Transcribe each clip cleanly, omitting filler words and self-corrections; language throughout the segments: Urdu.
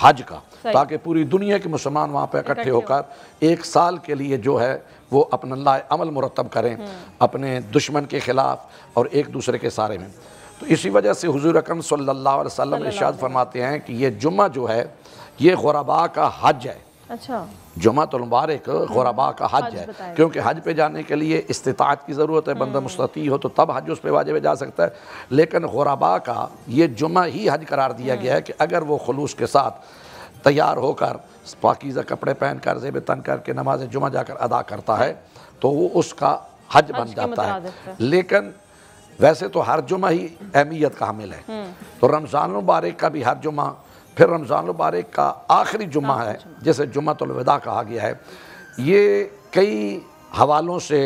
حج کا، تاکہ پوری دنیا کے مسلمان وہاں پہ اکٹھے ہو کر ایک سال کے لیے جو ہے وہ اپنا اللہ عمل مرتب کریں اپنے دشمن کے خلاف اور ایک دوسرے کے سارے میں۔ تو اسی وجہ سے حضور اکرم صلی اللہ علیہ وسلم ارشاد فرماتے ہیں کہ یہ جمعہ جو ہے یہ غرباء کا حج ہے۔ اچھا، جمعۃ المبارک غرباء کا حج ہے، کیونکہ حج پہ جانے کے لیے استطاعت کی ضرورت ہے، بندہ مستطیع ہو تو تب حج اس پہ واجب جا سکتا ہے، لیکن غرباء کا یہ جمعہ ہی حج قرار دیا گیا ہے کہ اگر وہ خلوص کے ساتھ تیار ہو کر پاکیزہ کپڑے پہن کر زیب تن کر کے نماز جمعہ جا کر ادا کرتا ہے تو وہ اس کا حج بن جاتا ہے۔ لیکن ویسے تو ہر جمعہ ہی اہمیت کا حامل ہے، تو رمضان المبارک کا بھی ہر جمعہ، پھر رمضان المبارک کا آخری جمعہ ہے جسے جمعۃ الوداع کہا گیا ہے، یہ کئی حوالوں سے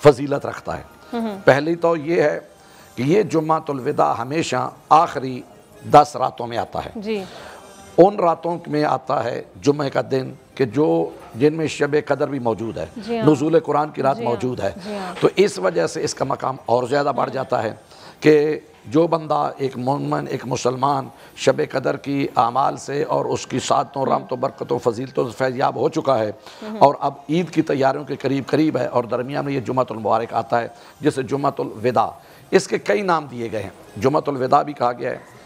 فضیلت رکھتا ہے۔ پہلی تو یہ ہے کہ یہ جمعۃ الوداع ہمیشہ آخری 10 راتوں میں آتا ہے، جی، ان راتوں میں آتا ہے جمعہ کا دن کہ جن میں شب قدر بھی موجود ہے، نزول قرآن کی رات موجود ہے، تو اس وجہ سے اس کا مقام اور زیادہ بڑھ جاتا ہے کہ جو بندہ ایک مومن ایک مسلمان شب قدر کی اعمال سے اور اس کی سعادتوں رحمتوں برکتوں فضیلتوں سے فیض یاب ہو چکا ہے اور اب عید کی تیاریوں کے قریب ہے اور درمیان میں یہ جمعۃ المبارک آتا ہے جسے جمعۃ الوداع، اس کے کئی نام دیے گئے ہیں۔ جمعۃ الوداع بھی کہا گیا ہے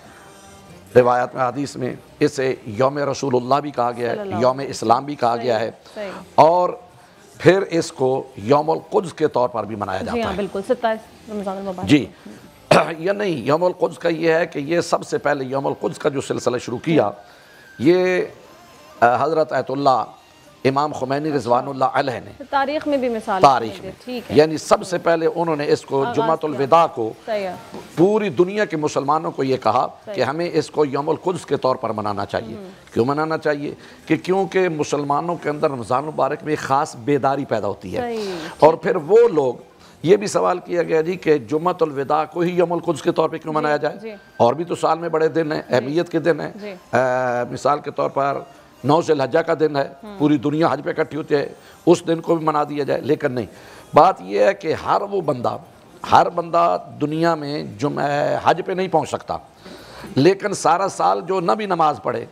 روایات میں حدیث میں، اسے یوم رسول اللہ بھی کہا گیا ہے، یوم اسلام بھی کہا گیا ہے، اور پھر اس کو یوم القدس کے طور پر بھی منایا جاتا ہے۔ جی ہاں بالکل، 27 رمضان المبارک۔ جی یا نہیں، یوم القدس کا یہ ہے کہ یہ سب سے پہلے یوم القدس کا جو سلسلہ شروع کیا یہ حضرت آیت اللہ امام خمینی رضوان اللہ علیہ نے تاریخ میں بھی مثال تاریخ میں، یعنی سب سے پہلے انہوں نے اس کو جمعۃ الوداع کو پوری دنیا کے مسلمانوں کو یہ کہا کہ ہمیں اس کو یوم القدس کے طور پر منانا چاہیے۔ کیوں منانا چاہیے؟ کہ کیونکہ مسلمانوں کے اندر رمضان مبارک میں خاص بیداری پیدا ہوتی ہے، اور پھر وہ لوگ یہ بھی سوال کیا گیا جی کہ جمعۃ الوداع کو ہی یوم القدس کے طور پہ کیوں منایا جائے؟ اور بھی تو سال میں بڑے دن ہیں، اہمیت کے دن ہیں، مثال کے طور پر 9 ذی الحجہ کا دن ہے، پوری دنیا حج پہ اکٹھی ہوتی ہے، اس دن کو بھی منا دیا جائے، لیکن نہیں، بات یہ ہے کہ ہر بندہ دنیا میں حج پہ نہیں پہنچ سکتا، لیکن سارا سال جو نہ بھی نماز پڑھے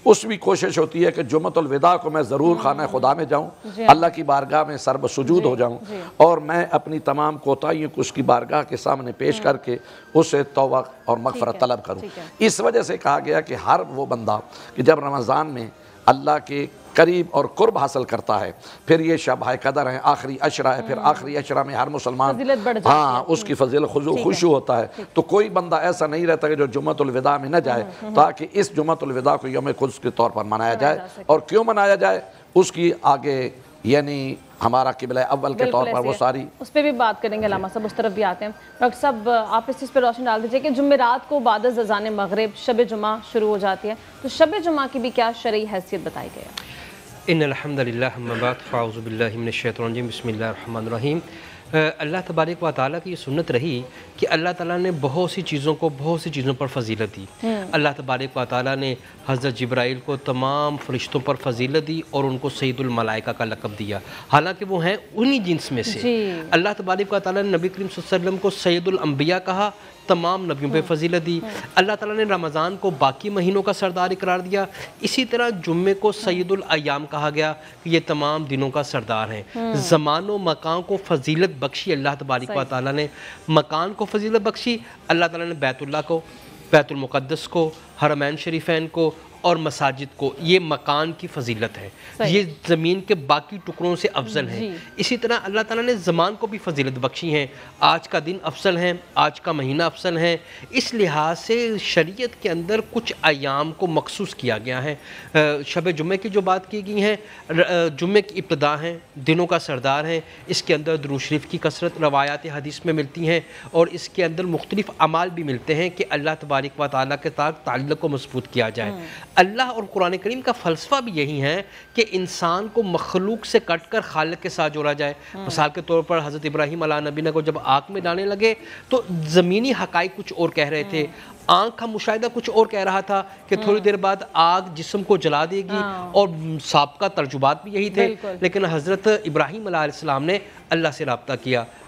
اس بھی کوشش ہوتی ہے کہ جمعۃ الوداع کو میں ضرور خانہ خدا میں جاؤں، اللہ کی بارگاہ میں سر بسجود ہو جاؤں اور میں اپنی تمام کوتاہیوں کو اس کی بارگاہ کے سامنے پیش کر کے اسے توبہ اور مغفرت طلب کروں۔ اس وجہ سے کہا گیا کہ ہر وہ بندہ کہ جب رمضان میں اللہ کے قریب اور قرب حاصل کرتا ہے، پھر یہ شب قدر ہے، آخری عشرہ ہے، پھر آخری عشرہ میں ہر مسلمان اس کی فضیلت خشوع ہوتا ہے، تو کوئی بندہ ایسا نہیں رہتا کہ جو جمعۃ الوداع میں نہ جائے، تاکہ اس جمعۃ الوداع کو یوم قدس کے طور پر منایا جائے۔ اور کیوں منایا جائے اس کی آگے یعنی ہمارا قبلہ اول کے طور پر وہ ساری اس پہ بھی بات کریں گے، علامہ صاحب اس طرف بھی آتے ہیں۔ ڈاکٹر صاحب آپ اس چیز پہ روشنی ڈال دیجیے کہ جمعرات کو بعد از اذان مغرب شب جمعہ شروع ہو جاتی ہے، تو شب جمعہ کی بھی کیا شرعی حیثیت بتائی گئی ہے؟ ان الحمد للہ اما بعد فاعوذ باللہ من الشیطان الرجیم بسم اللہ الرحمن الرحیم۔ اللہ تبارک و تعالیٰ کی یہ سنت رہی کہ اللہ تعالیٰ نے بہت سی چیزوں پر فضیلت دی۔ اللہ تبارک و تعالیٰ نے حضرت جبرائیل کو تمام فرشتوں پر فضیلت دی اور ان کو سید الملائکہ کا لقب دیا، حالانکہ وہ ہیں انہی جنس میں سے۔ اللہ تبارک و تعالیٰ نے نبی کریم صلی اللہ علیہ وسلم کو سید الانبیاء کہا، تمام نبیوں پہ فضیلت دی۔ اللہ تعالیٰ نے رمضان کو باقی مہینوں کا سردار قرار دیا، اسی طرح جمعے کو سید الایام کہا گیا کہ یہ تمام دنوں کا سردار ہیں۔ زمان و مکان کو فضیلت بخشی اللہ تبارک و تعالیٰ نے، مکان کو فضیلت بخشی اللہ تعالیٰ نے، بیت اللہ کو، بیت المقدس کو، حرمین شریفین کو اور مساجد کو، یہ مکان کی فضیلت ہے، یہ زمین کے باقی ٹکڑوں سے افضل ہیں۔ اسی طرح اللہ تعالیٰ نے زمان کو بھی فضیلت بخشی ہیں، آج کا دن افضل ہے، آج کا مہینہ افضل ہے، اس لحاظ سے شریعت کے اندر کچھ ایام کو مخصوص کیا گیا ہے۔ شب جمعہ کی جو بات کی گئی ہے، جمعہ کی ابتدا ہیں، دنوں کا سردار ہیں، اس کے اندر درود شریف کی کثرت روایات حدیث میں ملتی ہیں اور اس کے اندر مختلف اعمال بھی ملتے ہیں کہ اللہ تبارک و تعالیٰ کے ساتھ تعلق کو مضبوط کیا جائے۔ اللہ اور قرآن کریم کا فلسفہ بھی یہی ہے کہ انسان کو مخلوق سے کٹ کر خالق کے ساتھ جوڑا جائے۔ مثال کے طور پر حضرت ابراہیم علیہ نبینا کو جب آگ میں ڈالنے لگے تو زمینی حقائق کچھ اور کہہ رہے تھے، آنکھ کا مشاہدہ کچھ اور کہہ رہا تھا کہ تھوڑی دیر بعد آگ جسم کو جلا دے گی، اور سابقہ ترجمات بھی یہی تھے، لیکن حضرت ابراہیم علیہ السلام نے اللہ سے رابطہ کیا۔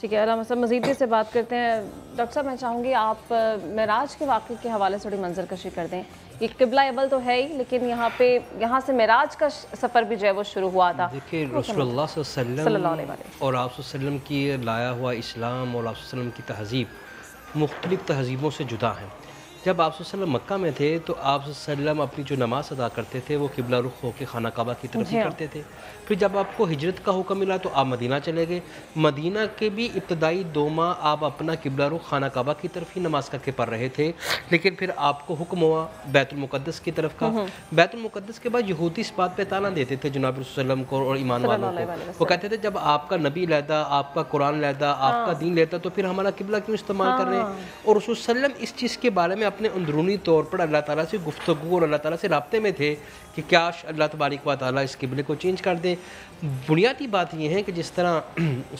ٹھیک ہے، علامہ صاحب مزید بھی سے بات کرتے ہیں. ڈاکٹر صاحب میں چاہوں گی آپ معراج کے واقعے کے حوالے سے تھوڑی منظر کشی کر دیں. یہ قبلہ اول تو ہے ہی، لیکن یہاں سے معراج کا سفر بھی جو ہے وہ شروع ہوا تھا. دیکھیے رسول اللہ صلی اللہ علیہ وسلم اور آپ صلی اللہ علیہ وسلم کی لایا ہوا اسلام اور آپ صلی اللہ علیہ وسلم کی تہذیب مختلف تہذیبوں سے جدا ہیں. جب آپ صلی اللہ علیہ وسلم مکہ میں تھے تو آپ صلی اللہ علیہ وسلم اپنی جو نماز ادا کرتے تھے وہ قبلہ رخ ہو کے خانہ کعبہ کی طرف ہی کرتے تھے. پھر جب آپ کو ہجرت کا حکم ملا تو آپ مدینہ چلے گئے. مدینہ کے بھی ابتدائی 2 ماہ آپ اپنا قبلہ رخ خانہ کعبہ کی طرف ہی نماز کر کے پڑھ رہے تھے. لیکن پھر آپ کو حکم ہوا بیت المقدس کی طرف کا. بیت المقدس کے بعد یہودی اس بات پہ طعنہ دیتے تھے جناب رسول اللہ علیہ وسلم کو اور ایمان والوں کو. وہ کہتے تھے جب آپ کا نبی لیدا، آپ کا قرآن لیدا، آپ کا دین لیتا تو پھر ہمارا قبلہ کیوں استعمال کر رہے ہیں. اور رسول صلی اللہ علیہ وسلم اس چیز کے بارے میں اپنے اندرونی طور پر اللہ تعالیٰ سے گفتگو اور اللہ تعالیٰ سے رابطے میں تھے کہ کیا اللہ تبارک و تعالیٰ اس قبلے کو چینج کر دے. بنیادی بات یہ ہے کہ جس طرح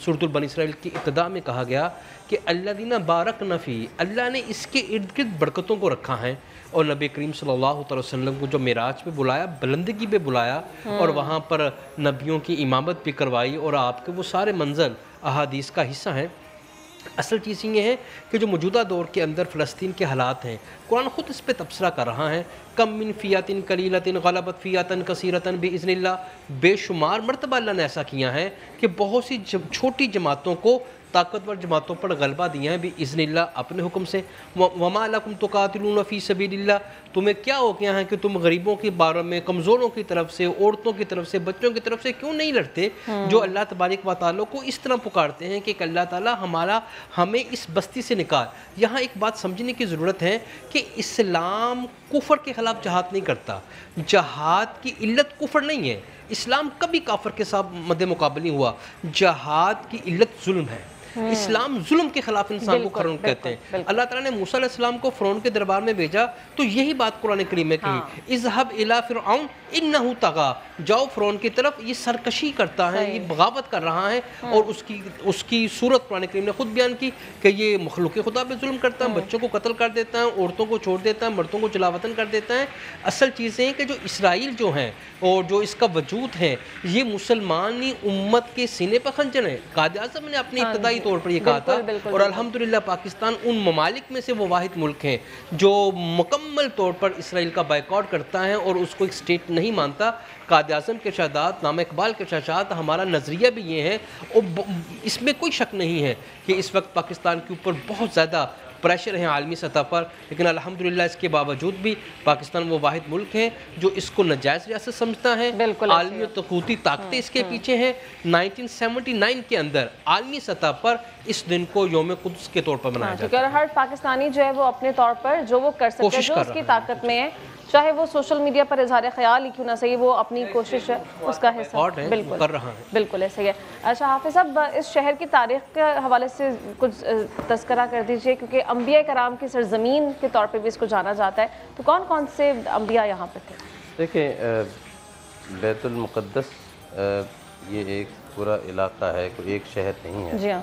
سورۃ البنی اسرائیل کی ابتدا میں کہا گیا کہ الذین بارکنا فی، اللہ نے اس کے ارد گرد برکتوں کو رکھا ہے. اور نبی کریم صلی اللہ علیہ وسلم کو جو معراج پہ بلایا، بلندگی پہ بلایا اور وہاں پر نبیوں کی امامت بھی کروائی اور آپ کے وہ سارے منظر احادیث کا حصہ ہیں. اصل چیز یہ ہے کہ جو موجودہ دور کے اندر فلسطین کے حالات ہیں، قرآن خود اس پہ تبصرہ کر رہا ہے. کم من فیات قلیلۃ غلبت فیات کثیرۃ باذن اللہ. بے شمار مرتبہ اللہ نے ایسا کیا ہے کہ بہت سی چھوٹی جماعتوں کو طاقتور جماعتوں پر غلبہ دیا ہے باذن اللہ اپنے حکم سے. وما لکم تقاتلون فی سبیل اللہ، تمہیں کیا ہو گیا ہے کہ تم غریبوں کے بارے میں، کمزوروں کی طرف سے، عورتوں کی طرف سے، بچوں کی طرف سے کیوں نہیں لڑتے جو اللہ تبارک و تعالیٰ کو اس طرح پکارتے ہیں کہ اللہ تعالیٰ ہمیں اس بستی سے نکال. یہاں ایک بات سمجھنے کی ضرورت ہے کہ اسلام کفر کے خلاف جہاد نہیں کرتا. جہاد کی علت کفر نہیں ہے. اسلام کبھی کافر کے ساتھ مد مقابل نہیں ہوا. جہاد کی علت ظلم ہے. اسلام ظلم کے خلاف انسان کو فرعون کہتے ہیں. اللہ تعالیٰ نے موسیٰ علیہ السلام کو فرعون کے دربار میں بھیجا تو یہی بات قرآن کریم میں کہی، اذهب الی فرعون انہ طغی، جاؤ فرعون کی طرف، یہ سرکشی کرتا ہے، یہ بغاوت کر رہا ہے. اور اس کی صورت قرآن کریم نے خود بیان کی کہ یہ مخلوق خدا پہ ظلم کرتا ہے، بچوں کو قتل کر دیتا ہے، عورتوں کو چھوڑ دیتا ہے، مردوں کو جلا وطن کر دیتا ہے. اصل چیزیں ہیں کہ جو اسرائیل جو ہیں اور جو اس کا وجود ہے یہ مسلمانی امت کے سینے پر خنجر ہے. قائد اعظم نے اپنی ابتدائی طور پر یہ کہا تھا اور الحمدللہ پاکستان ان ممالک میں سے وہ واحد ملک ہیں جو مکمل طور پر اسرائیل کا بائیکاٹ کرتا ہے اور اس کو ایک اسٹیٹ نہیں مانتا. قائد اعظم کے ارشادات، علامہ اقبال کے ارشادات، ہمارا نظریہ بھی یہ ہے اور اس میں کوئی شک نہیں ہے کہ اس وقت پاکستان کے اوپر بہت زیادہ پریشر ہیں عالمی سطح پر، لیکن الحمدللہ اس کے باوجود بھی پاکستان وہ واحد ملک ہے جو اس کو ناجائز ریاست سمجھتا ہے. عالمی اور طاقتی طاقتیں اس کے پیچھے ہیں. 1979 کے اندر عالمی سطح پر اس دن کو یوم قدس کے طور پر منایا جاتا ہے. اور ہر پاکستانی جو ہے وہ اپنے طور پر جو وہ کر سکتا ہے، جو اس کی طاقت میں ہے، چاہے وہ سوشل میڈیا پر اظہار خیال ہی کیوں نہ صحیح، وہ اپنی کوشش ہے اس کا حصہ بالکل کر رہا ہے. بالکل ایسا ہی ہے. اچھا حافظ صاحب، اس شہر کی تاریخ کے حوالے سے کچھ تذکرہ کر دیجئے، کیونکہ انبیاء کرام کی سرزمین کے طور پہ بھی اس کو جانا جاتا ہے، تو کون کون سے انبیاء یہاں پہ تھے؟ دیکھیں بیت المقدس یہ ایک پورا علاقہ ہے، کوئی ایک شہر نہیں ہے. جی ہاں.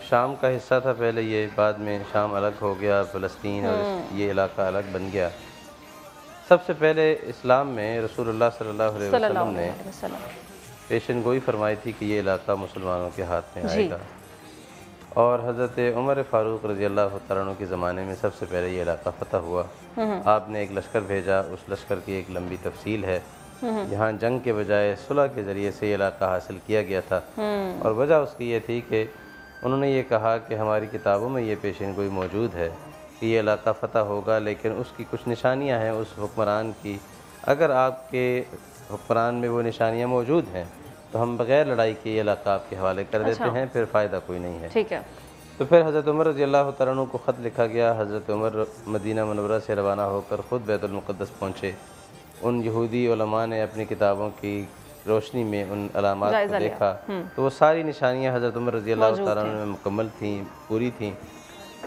شام کا حصہ تھا پہلے، یہ بعد میں شام الگ ہو گیا، فلسطین اور یہ علاقہ الگ بن گیا. سب سے پہلے اسلام میں رسول اللہ صلی اللہ علیہ وسلم نے پیشن گوئی فرمائی تھی کہ یہ علاقہ مسلمانوں کے ہاتھ میں آئے گا. اور حضرت عمر فاروق رضی اللہ تعالیٰ عنہ کے زمانے میں سب سے پہلے یہ علاقہ فتح ہوا. آپ نے ایک لشکر بھیجا، اس لشکر کی ایک لمبی تفصیل ہے. یہاں جنگ کے بجائے صلح کے ذریعے سے یہ علاقہ حاصل کیا گیا تھا، اور وجہ اس کی یہ تھی کہ انہوں نے یہ کہا کہ ہماری کتابوں میں یہ پیشین گوئی موجود ہے کہ یہ علاقہ فتح ہوگا، لیکن اس کی کچھ نشانیاں ہیں اس حکمران کی. اگر آپ کے حکمران میں وہ نشانیاں موجود ہیں تو ہم بغیر لڑائی کے یہ علاقہ آپ کے حوالے کر دیتے ہیں، پھر فائدہ کوئی نہیں ہے. ٹھیک ہے. تو پھر حضرت عمر رضی اللہ تعالیٰ عنہ کو خط لکھا گیا. حضرت عمر مدینہ منورہ سے روانہ ہو کر خود بیت المقدس پہنچے. ان یہودی علماء نے اپنی کتابوں کی روشنی میں ان علامات کو دیکھا تو وہ ساری نشانیاں حضرت عمر رضی اللہ تعالیٰ عنہ میں مکمل تھیں، پوری تھیں.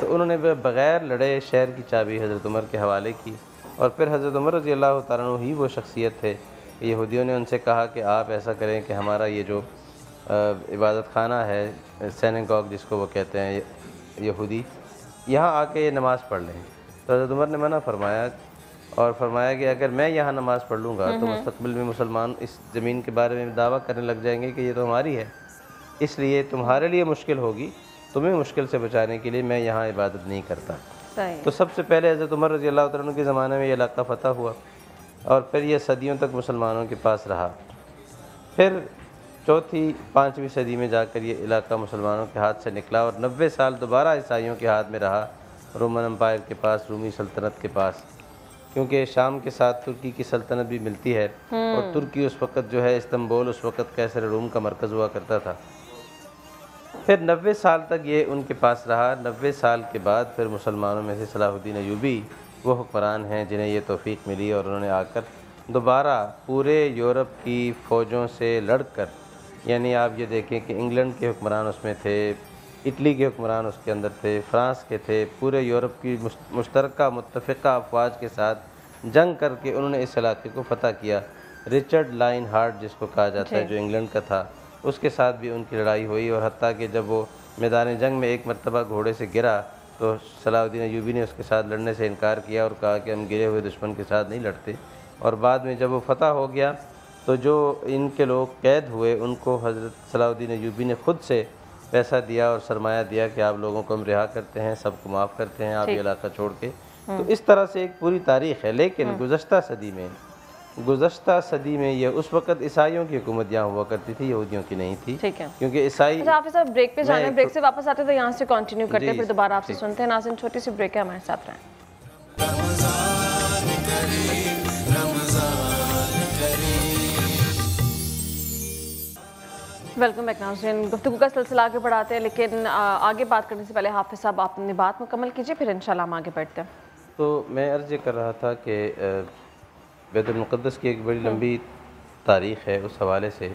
تو انہوں نے بغیر لڑے شہر کی چابی حضرت عمر کے حوالے کی. اور پھر حضرت عمر رضی اللہ تعالیٰ عنہ ہی وہ شخصیت تھے کہ یہودیوں نے ان سے کہا کہ آپ ایسا کریں کہ ہمارا یہ جو عبادت خانہ ہے، سینگاگ جس کو وہ کہتے ہیں یہودی، یہاں آ کے یہ نماز پڑھ لیں. تو حضرت عمر نے منع فرمایا اور فرمایا کہ اگر میں یہاں نماز پڑھ لوں گا تو مستقبل میں مسلمان اس زمین کے بارے میں دعویٰ کرنے لگ جائیں گے کہ یہ تو ہماری ہے. اس لیے تمہارے لیے مشکل ہوگی، تمہیں مشکل سے بچانے کے لیے میں یہاں عبادت نہیں کرتا۔ تو سب سے پہلے حضرت عمر رضی اللہ تعالیٰ عنہ کے زمانے میں یہ علاقہ فتح ہوا اور پھر یہ صدیوں تک مسلمانوں کے پاس رہا۔ پھر چوتھی 5ویں صدی میں جا کر یہ علاقہ مسلمانوں کے ہاتھ سے نکلا اور 90 سال دوبارہ عیسائیوں کے ہاتھ میں رہا، رومن امپائر کے پاس، رومی سلطنت کے پاس، کیونکہ شام کے ساتھ ترکی کی سلطنت بھی ملتی ہے اور ترکی اس وقت جو ہے استنبول اس وقت کیسر روم کا مرکز ہوا کرتا تھا۔ پھر 90 سال تک یہ ان کے پاس رہا۔ 90 سال کے بعد پھر مسلمانوں میں سے صلاح الدین ایوبی وہ حکمران ہیں جنہیں یہ توفیق ملی اور انہوں نے آ کر دوبارہ پورے یورپ کی فوجوں سے لڑ کر، یعنی آپ یہ دیکھیں کہ انگلینڈ کے حکمران اس میں تھے، اٹلی کے حکمران اس کے اندر تھے، فرانس کے تھے، پورے یورپ کی مشترکہ متفقہ افواج کے ساتھ جنگ کر کے انہوں نے اس علاقے کو فتح کیا۔ رچرڈ لائن ہارٹ جس کو کہا جاتا ہے جو انگلینڈ کا تھا، اس کے ساتھ بھی ان کی لڑائی ہوئی اور حتیٰ کہ جب وہ میدان جنگ میں ایک مرتبہ گھوڑے سے گرا تو صلاح الدین ایوبی نے اس کے ساتھ لڑنے سے انکار کیا اور کہا کہ ہم گرے ہوئے دشمن کے ساتھ نہیں لڑتے، اور بعد میں جب وہ فتح ہو گیا تو جو ان کے لوگ قید ہوئے ان کو حضرت صلاح الدین ایوبی نے خود سے پیسہ دیا اور سرمایہ دیا کہ آپ لوگوں کو ہم رہا کرتے ہیں، سب کو معاف کرتے ہیں، آپ یہ علاقہ چھوڑ کے۔ تو اس طرح سے ایک پوری تاریخ ہے۔ لیکن گزشتہ صدی میں یہ اس وقت عیسائیوں کی حکومت یہاں ہوا کرتی تھی، یہودیوں کی نہیں تھی، کیونکہ عیسائی۔ حافظ صاحب بریک پہ جانا ہے، بریک سے واپس آتے تو یہاں سے کنٹینیو کرتے ہیں، پھر دوبارہ آپ سے سنتے ہیں۔ ناظرین چھوٹی سی بریک ہے، ہمارے ساتھ رہیں۔ ویلکم بیک ناظرین، گفتگو کا سلسلہ آگے بڑھاتے ہیں، لیکن آگے بات کرنے سے پہلے حافظ صاحب آپ اپنی بات مکمل کیجیے، پھر انشاءاللہ ہم آگے بڑھتے ہیں۔ تو میں عرض یہ کر رہا تھا کہ بیت المقدس کی ایک بڑی لمبی تاریخ ہے اس حوالے سے،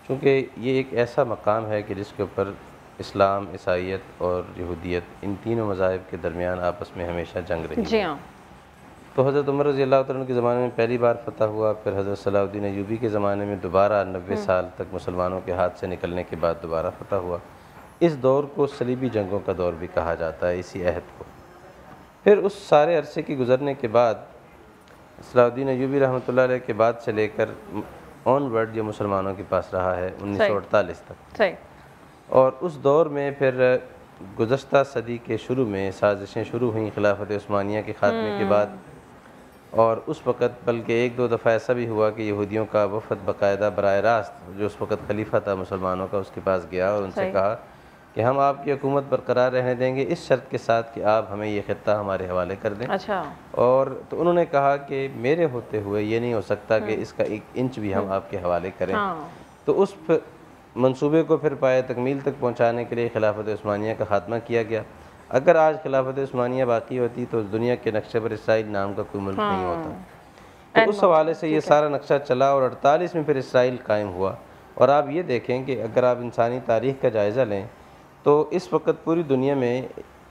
چونکہ یہ ایک ایسا مقام ہے کہ جس کے اوپر اسلام، عیسائیت اور یہودیت ان تینوں مذاہب کے درمیان آپس میں ہمیشہ جنگ رہی۔ جی ہاں۔ تو حضرت عمر رضی اللہ تعالیٰ عنہ کے زمانے میں پہلی بار فتح ہوا، پھر حضرت صلاح الدین ایوبی کے زمانے میں دوبارہ 90 سال تک مسلمانوں کے ہاتھ سے نکلنے کے بعد دوبارہ فتح ہوا۔ اس دور کو صلیبی جنگوں کا دور بھی کہا جاتا ہے، اسی عہد کو۔ پھر اس سارے عرصے کی گزرنے کے بعد صلاح الدین ایوبی رحمۃ اللہ علیہ کے بعد سے لے کر آن ورڈ یہ مسلمانوں کے پاس رہا ہے 1948 تک۔ اور اس دور میں پھر گزشتہ صدی کے شروع میں سازشیں شروع ہوئیں خلافت عثمانیہ کے خاتمے کے بعد، اور اس وقت بلکہ ایک دو دفعہ ایسا بھی ہوا کہ یہودیوں کا وفد باقاعدہ براہ راست جو اس وقت خلیفہ تھا مسلمانوں کا، اس کے پاس گیا اور ان سے کہا کہ ہم آپ کی حکومت برقرار رہنے دیں گے اس شرط کے ساتھ کہ آپ ہمیں یہ خطہ ہمارے حوالے کر دیں۔ اور تو انہوں نے کہا کہ میرے ہوتے ہوئے یہ نہیں ہو سکتا کہ اس کا 1 انچ بھی ہم آپ کے حوالے کریں۔ تو اس منصوبے کو پھر پائے تکمیل تک پہنچانے کے لیے خلافت عثمانیہ کا خاتمہ کیا گیا۔ اگر آج خلافت عثمانیہ باقی ہوتی تو دنیا کے نقشے پر اسرائیل نام کا کوئی ملک نہیں ہوتا۔ تو اس حوالے سے یہ سارا نقشہ چلا اور 48 میں پھر اسرائیل قائم ہوا۔ اور آپ یہ دیکھیں کہ اگر آپ انسانی تاریخ کا جائزہ لیں تو اس وقت پوری دنیا میں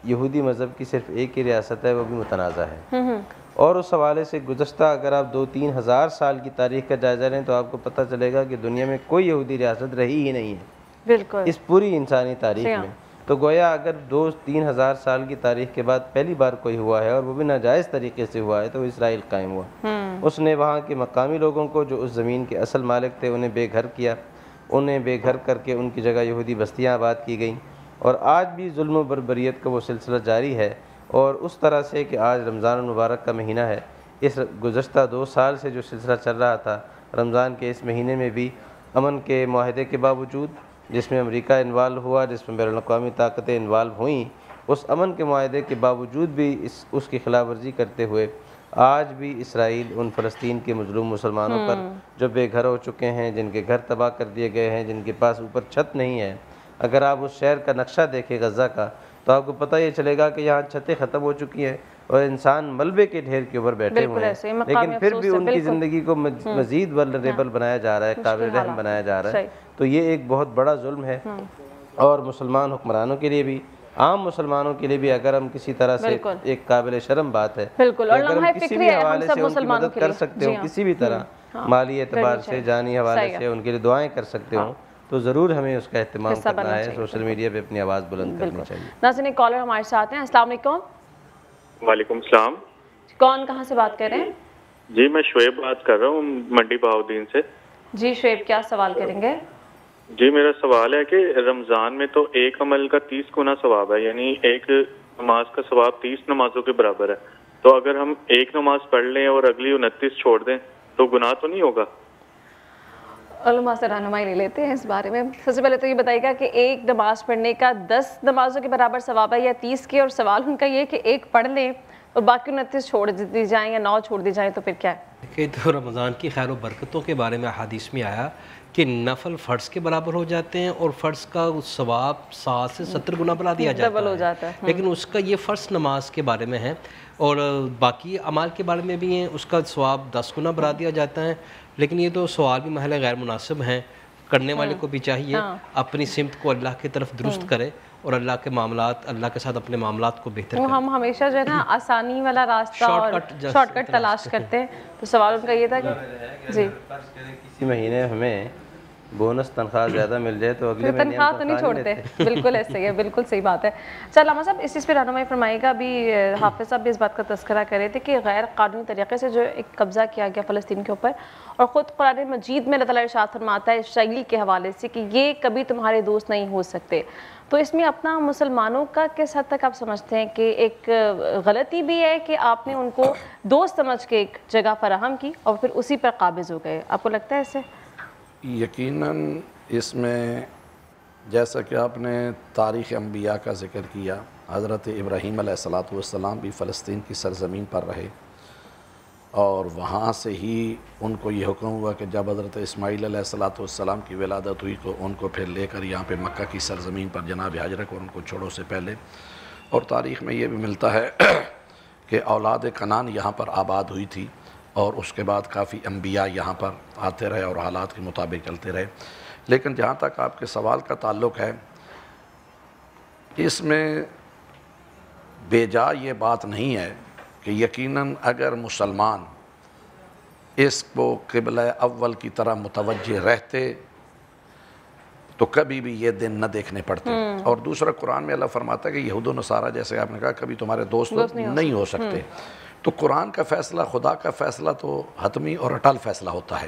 یہودی مذہب کی صرف ایک ہی ریاست ہے، وہ بھی متنازع ہے۔ اور اس حوالے سے گزشتہ اگر آپ 2-3 ہزار سال کی تاریخ کا جائزہ لیں تو آپ کو پتہ چلے گا کہ دنیا میں کوئی یہودی ریاست رہی ہی نہیں ہے بالکل اس پوری انسانی تاریخ میں۔ تو گویا اگر 2-3 ہزار سال کی تاریخ کے بعد پہلی بار کوئی ہوا ہے اور وہ بھی ناجائز طریقے سے ہوا ہے تو اسرائیل قائم ہوا۔ اس نے وہاں کے مقامی لوگوں کو جو اس زمین کے اصل مالک تھے انہیں بے گھر کیا، انہیں بے گھر کر کے ان کی جگہ یہودی بستیاں آباد کی گئیں، اور آج بھی ظلم و بربریت کا وہ سلسلہ جاری ہے۔ اور اس طرح سے کہ آج رمضان المبارک کا مہینہ ہے، اس گزشتہ 2 سال سے جو سلسلہ چل رہا تھا، رمضان کے اس مہینے میں بھی امن کے معاہدے کے باوجود، جس میں امریکہ انوالو ہوا، جس میں بین الاقوامی طاقتیں انوالو ہوئیں، اس امن کے معاہدے کے باوجود بھی اس کی خلاف ورزی کرتے ہوئے آج بھی اسرائیل ان فلسطین کے مظلوم مسلمانوں پر جو بے گھر ہو چکے ہیں، جن کے گھر تباہ کر دیے گئے ہیں، جن کے پاس اوپر چھت نہیں ہے۔ اگر آپ اس شہر کا نقشہ دیکھیں غزہ کا تو آپ کو پتہ یہ چلے گا کہ یہاں چھتیں ختم ہو چکی ہیں اور انسان ملبے کے ڈھیر کے اوپر بیٹھے ہوئے ہیں، لیکن پھر بھی ان کی زندگی کو مزید ولنریبل بنایا جا رہا ہے، قابل رحم بنایا جا رہا ہے۔ تو یہ ایک بہت بڑا ظلم ہے، اور مسلمان حکمرانوں کے لیے بھی، عام مسلمانوں کے لیے بھی اگر ہم کسی طرح سے ایک قابل شرم بات ہے اگر ہم کسی بھی حوالے سے ان کی مدد کر سکتے ہوں، کسی بھی طرح مالی اعتبار سے، جانی حوالے سے ان کے لیے دعائیں کر سکتے ہوں، تو ضرور ہمیں اس کا اہتمام کرنا ہے، سوشل میڈیا پہ اپنی آواز بلند کرنی چاہیے۔ ناظرین ایک کالر ہمارے ساتھ ہیں، السلام علیکم۔ وعلیکم السلام۔ کون کہاں سے بات کر رہے ہیں؟ جی میں شعیب بات کر رہا ہوں منڈی بہاؤدین سے۔ جی شعیب کیا سوال کریں گے؟ جی میرا سوال ہے کہ رمضان میں تو ایک عمل کا 30 گنا ثواب ہے، یعنی ایک نماز کا ثواب 30 نمازوں کے برابر ہے، تو اگر ہم ایک نماز پڑھ لیں اور اگلی 29 چھوڑ دیں تو گناہ تو نہیں ہوگا؟ علماء سے رہنمائی لے لیتے ہیں اس بارے میں۔ سب سے پہلے تو یہ بتائیے گا کہ ایک نماز پڑھنے کا 10 نمازوں کے برابر ثواب ہے یا 30 کے، اور سوال ان کا یہ کہ ایک پڑھ لیں اور باقی 29 چھوڑ دی جائیں یا 9 چھوڑ دی جائیں تو پھر کیا ہے؟ کہ تو رمضان کی خیر و برکتوں کے بارے میں حدیث میں آیا کہ نفل فرض کے برابر ہو جاتے ہیں اور فرض کا ثواب 60 سے 70 گنا بڑھا دیا جاتا ہے، لیکن اس کا یہ فرض نماز کے بارے میں ہے، اور باقی اعمال کے بارے میں بھی ہیں، اس کا ثواب 10 گنا بڑھا دیا جاتا ہے۔ لیکن یہ تو سوال بھی محل غیر مناسب ہیں، کرنے والے کو بھی چاہیے اپنی سمت کو اللہ کی طرف درست کرے اور اللہ کے معاملات، اللہ کے ساتھ اپنے معاملات کو بہتر کرے۔ ہم ہمیشہ جو ہے نا آسانی والا راستہ اور شارٹ کٹ تلاش کرتے ہیں، تو سوال ان کا یہ تھا کہ جی کسی مہینے ہمیں بونس تنخواہ زیادہ مل جائے تو اگلے مہینے تنخواہ تو نہیں چھوڑتے، بالکل ایسے ہی ہے، بالکل صحیح بات ہے۔ چل علامہ صاحب اس چیز پہ رہنمائی فرمائے گا، ابھی حافظ صاحب بھی اس بات کا تذکرہ کر رہے تھے کہ غیر قانونی طریقے سے جو ایک قبضہ کیا گیا فلسطین کے اوپر، اور خود قرآن مجید میں اللہ تعالیٰ ارشاد فرماتا ہے اسرائیل کے حوالے سے کہ یہ کبھی تمہارے دوست نہیں ہو سکتے، تو اس میں اپنا مسلمانوں کا کس حد تک آپ سمجھتے ہیں کہ ایک غلطی بھی ہے کہ آپ نے ان کو دوست سمجھ کے ایک جگہ فراہم کی اور پھر اسی پر قابض ہو گئے؟ آپ کو لگتا ہے اسے؟ یقیناً اس میں جیسا کہ آپ نے تاریخ انبیاء کا ذکر کیا، حضرت ابراہیم علیہ السلام بھی فلسطین کی سرزمین پر رہے، اور وہاں سے ہی ان کو یہ حکم ہوا کہ جب حضرت اسماعیل علیہ السلام کی ولادت ہوئی تو ان کو پھر لے کر یہاں پہ مکہ کی سرزمین پر جناب حاجرہ کو ان کو چھوڑو سے پہلے، اور تاریخ میں یہ بھی ملتا ہے کہ اولاد کنعان یہاں پر آباد ہوئی تھی، اور اس کے بعد کافی انبیاء یہاں پر آتے رہے اور حالات کے مطابق چلتے رہے۔ لیکن جہاں تک آپ کے سوال کا تعلق ہے، اس میں بے جا یہ بات نہیں ہے کہ یقیناً اگر مسلمان اس کو قبلہ اول کی طرح متوجہ رہتے تو کبھی بھی یہ دن نہ دیکھنے پڑتے۔ اور دوسرا قرآن میں اللہ فرماتا ہے کہ یہود و نصارہ جیسے آپ نے کہا کبھی تمہارے دوست نہیں ہو سکتے، تو قرآن کا فیصلہ، خدا کا فیصلہ تو حتمی اور اٹل فیصلہ ہوتا ہے،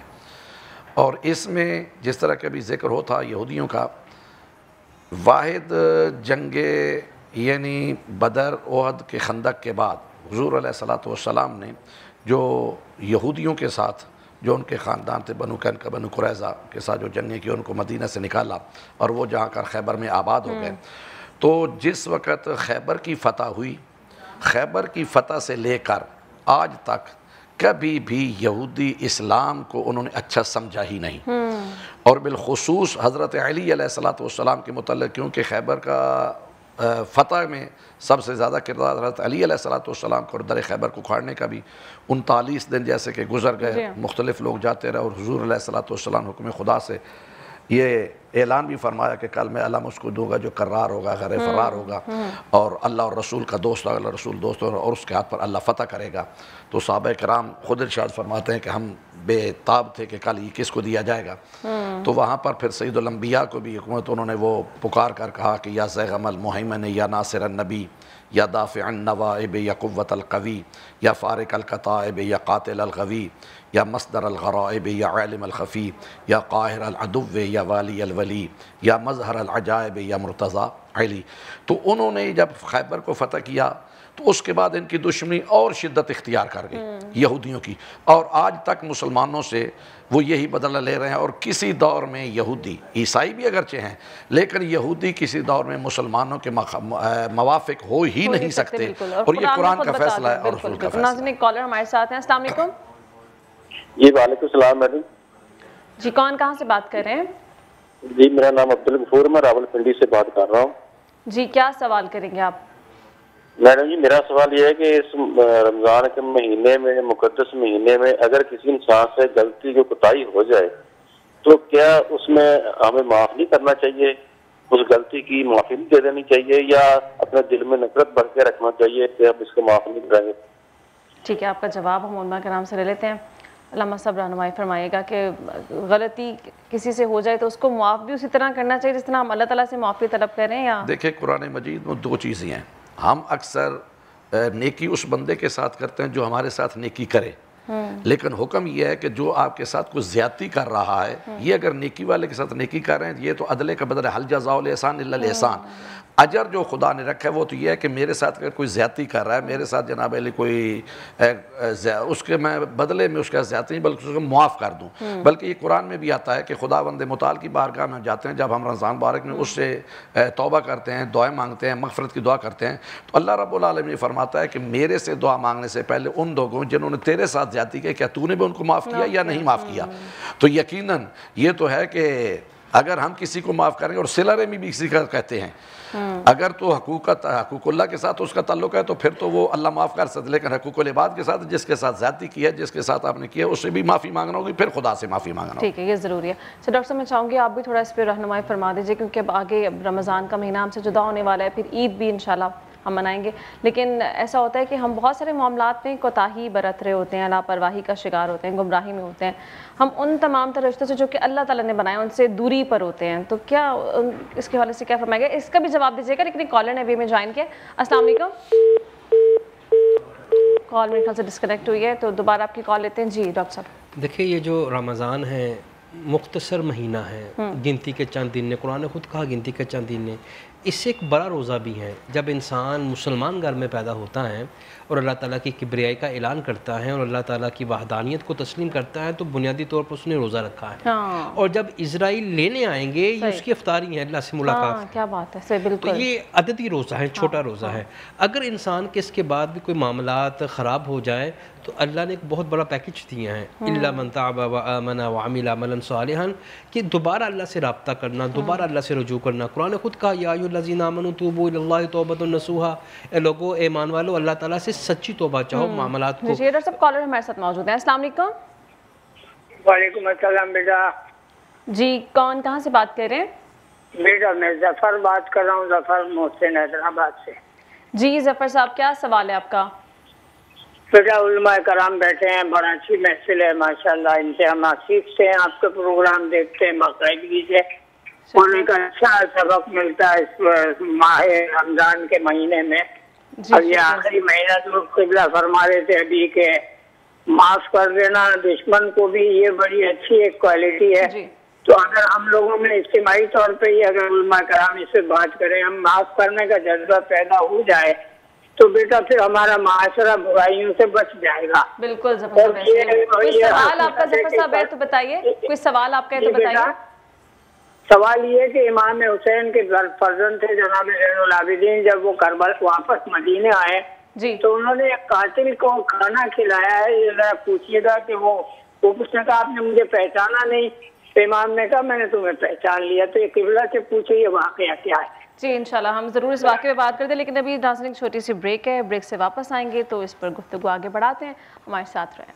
اور اس میں جس طرح کا بھی ذکر ہوتا یہودیوں کا، واحد جنگ یعنی بدر، احد کے خندق کے بعد حضور علیہ السلام نے جو یہودیوں کے ساتھ، جو ان کے خاندان تھے بنو قینقاع بنو قریظہ کے ساتھ جو جنگیں کی، ان کو مدینہ سے نکالا اور وہ جہاں کر خیبر میں آباد ہو گئے۔ تو جس وقت خیبر کی فتح ہوئی، خیبر کی فتح سے لے کر آج تک کبھی بھی یہودی اسلام کو انہوں نے اچھا سمجھا ہی نہیں، اور بالخصوص حضرت علی علیہ السلام کے متعلق، کیونکہ خیبر کا فتح میں سب سے زیادہ کردار حضرت علی علیہ السلام کو، اور در خیبر کو کھاڑنے کا بھی 39 دن جیسے کہ گزر گئے، مختلف لوگ جاتے رہے، اور حضور علیہ السلام حکم خدا سے یہ اعلان بھی فرمایا کہ کل میں علم اس کو دوں گا جو کرار ہوگا، غیر فرار ہوگا، اور اللہ اور رسول کا دوست، اللہ رسول دوست، اور اس کے ہاتھ پر اللہ فتح کرے گا۔ تو صحابہ کرام خود ارشاد فرماتے ہیں کہ ہم بے تاب تھے کہ کل یہ کس کو دیا جائے گا۔ تو وہاں پر پھر سید الانبیاء کو بھی حکومت انہوں نے وہ پکار کر کہا کہ یا زیغم المہیمن یا ناصر النبی یا دافع النوائب یا قوت القوی یا فارق القطائب یا قاتل الغوی یا مصدر الغرائب یا عالم الخفی یا قاہر العدو یا والی الولی یا مظہر العجائب یا مرتضی علی۔ تو انہوں نے جب خیبر کو فتح کیا تو اس کے بعد ان کی دشمنی اور شدت اختیار کر گئی یہودیوں کی، اور آج تک مسلمانوں سے وہ یہی بدلہ لے رہے ہیں۔ اور کسی دور میں یہودی، عیسائی بھی اگرچہ ہیں، لیکن یہودی کسی دور میں مسلمانوں کے موافق ہو ہی نہیں سکتے، اور یہ قرآن کا فیصلہ ہے اور رسول کا فیصلہ ہے۔ ناظرین ایک کالر ہمارے ساتھ ہیں، السلام علیکم۔ جی وعلیکم السلام میڈم۔ جی کون کہاں سے بات کر رہے ہیں؟ جی میرا نام عبدالغفور، میں راولپنڈی سے بات کر رہا ہوں۔ جی کیا سوال کریں گے آپ؟ میڈم جی میرا سوال یہ ہے کہ اس رمضان کے مہینے میں، مقدس مہینے میں، اگر کسی انسان سے غلطی جو کوتاہی ہو جائے تو کیا اس میں ہمیں معاف نہیں کرنا چاہیے؟ اس غلطی کی معافی نہیں دے دینی چاہیے، یا اپنے دل میں نفرت بھر کے رکھنا چاہیے کہ اب اس کو معاف نہیں کریں گے؟ ٹھیک ہے، آپ کا جواب ہم علماء کرام سے لے لیتے ہیں۔ علامہ صاحب رہنمائی فرمائیے گا کہ غلطی کسی سے ہو جائے تو اس کو معاف بھی اسی طرح کرنا چاہیے جس طرح ہم اللہ تعالیٰ سے معافی طلب کریں، یا؟ دیکھیں قرآن مجید میں دو چیزیں ہیں، ہم اکثر نیکی اس بندے کے ساتھ کرتے ہیں جو ہمارے ساتھ نیکی کرے، لیکن حکم یہ ہے کہ جو آپ کے ساتھ کوئی زیادتی کر رہا ہے، یہ اگر نیکی والے کے ساتھ نیکی کر رہے ہیں، یہ تو عدلے کا بدلہ، حل جزاء الاحسان الا الاحسان۔ اجر جو خدا نے رکھا ہے وہ تو یہ ہے کہ میرے ساتھ اگر کوئی زیادتی کر رہا ہے، میرے ساتھ جناب علی کوئی اس کے میں بدلے میں اس کا زیادتی نہیں بلکہ اس کو معاف کر دوں۔ بلکہ یہ قرآن میں بھی آتا ہے کہ خداوند متعال کی بارگاہ میں جاتے ہیں جب ہم رمضان مبارک میں اس سے توبہ کرتے ہیں، دعائیں مانگتے ہیں، مغفرت کی دعا کرتے ہیں، تو اللہ رب العالمین فرماتا ہے کہ میرے سے دعا مانگنے سے پہلے ان لوگوں جنہوں نے تیرے ساتھ زیادتی کی، کیا تو نے بھی ان کو معاف کیا یا نہیں معاف کیا؟ تو یقیناً یہ تو ہے کہ اگر ہم کسی کو معاف کریں، اور صلہ رحمی بھی کسی کا کہتے ہیں، اگر تو حقوق اللہ کے ساتھ اس کا تعلق ہے تو پھر تو وہ اللہ معاف کر سکتے، لیکن حقوق العباد کے ساتھ جس کے ساتھ زیادتی کی ہے، جس کے ساتھ آپ نے کیا، اس سے بھی معافی مانگنا ہوگی، پھر خدا سے معافی مانگنا ہوگی۔ ٹھیک ہے، یہ ضروری ہے۔ ڈاکٹر صاحب میں چاہوں گی آپ بھی تھوڑا اس پہ رہنمائی فرما دیجیے، کیونکہ اب آگے رمضان کا مہینہ ہم سے جدا ہونے والا ہے، پھر عید بھی انشاءاللہ ہم منائیں گے، لیکن ایسا ہوتا ہے کہ ہم بہت سارے معاملات میں کوتاہی برت رہے ہوتے ہیں، لاپرواہی کا شکار ہوتے ہیں، گمراہی میں ہوتے ہیں، ہم ان تمام تر رشتوں سے جو کہ اللہ تعالیٰ نے بنائے ان سے دوری پر ہوتے ہیں، تو کیا اس کے حوالے سے کیا فرمائے گا؟ اس کا بھی جواب دیجیے گا، لیکن ایک کالر نے ابھی میں جوائن کیا۔ السلام علیکم، کال میرے خیال سے ڈسکنیکٹ ہوئی ہے، تو دوبارہ آپ کی کال لیتے ہیں۔ جی ڈاکٹر صاحب، دیکھیے یہ جو رمضان ہے مختصر مہینہ ہے، گنتی کے چند دن نے، قرآن نے خود کہا گنتی کے چند دن نے، اس سے ایک بڑا روزہ بھی ہے۔ جب انسان مسلمان گھر میں پیدا ہوتا ہے اور اللہ تعالیٰ کی کبریائی کا اعلان کرتا ہے اور اللہ تعالیٰ کی وحدانیت کو تسلیم کرتا ہے، تو بنیادی طور پر اس نے روزہ رکھا ہے۔ اور جب اسرائیل لینے آئیں گے، یہ اس کی افطاری ہے، اللہ سے ملاقات۔ کیا بات ہے، صحیح، بالکل۔ تو یہ عددی روزہ ہے، چھوٹا روزہ ہے۔ اگر انسان کے اس کے بعد بھی کوئی معاملات خراب ہو جائے تو اللہ نے ایک بہت بڑا پیکج دیا ہے، الا من تاب وآمن وعمل عملا صالحا، کہ دوبارہ اللہ سے رابطہ کرنا، دوبارہ اللہ سے رجوع کرنا۔ قرآن نے خود کہا یا ایھا الذین آمنوا توبوا الی اللہ توبۃ نصوحا، اے لوگو، ایمان والو، اللہ تعالیٰ سے سچی توبہ چاہو معاملات کو۔ جی ڈاکٹر صاحب، کالر ہمارے ساتھ موجود ہیں۔ السلام علیکم۔ وعلیکم السلام بیٹا۔ جی کون، کہاں سے بات کر رہے ہیں؟ بیٹا میں ظفر بات کر رہا ہوں، ظفر محسن حیدرآباد سے۔ جی ظفر صاحب، کیا سوال ہے آپ کا؟ بیٹا علماء کرام بیٹھے ہیں، بڑا اچھی محفل ہے ماشاءاللہ، ان سے ہم سیکھتے ہیں، آپ کے پروگرام دیکھتے ہیں باقاعدگی سے، اور ایک اچھا سبق ملتا ہے اس ماہ رمضان کے مہینے میں۔ اب یہ آخری مہینہ تو قبلہ فرما رہے تھے ابھی کہ معاف کر دینا دشمن کو بھی، یہ بڑی اچھی ایک کوالٹی ہے۔ تو اگر ہم لوگوں میں اجتماعی طور پہ ہی اگر علماء کرام اس سے بات کریں، ہم معاف کرنے کا جذبہ پیدا ہو جائے تو بیٹا پھر ہمارا معاشرہ برائیوں سے بچ جائے گا۔ بالکل ظفر صاحب، کوئی سوال آپ کا ظفر صاحب ہے تو بتائیے، کوئی سوال آپ کا ہے تو بتائیے۔ سوال یہ ہے کہ امام حسین کے فرزند تھے جناب زین العابدین، جب وہ کربلا واپس مدینے آئے تو انہوں نے ایک قاتل کو کھانا کھلایا ہے، یہ ذرا پوچھیے گا کہ وہ اس نے کہا آپ نے مجھے پہچانا نہیں، تو امام نے کہا میں نے تمہیں پہچان لیا۔ تو یہ قبلہ سے پوچھے یہ واقعہ کیا ہے؟ جی انشاءاللہ ہم ضرور اس واقعے پہ بات کرتے ہیں، لیکن ابھی ناظرین چھوٹی سی بریک ہے، بریک سے واپس آئیں گے تو اس پر گفتگو آگے بڑھاتے ہیں، ہمارے ساتھ رہیں۔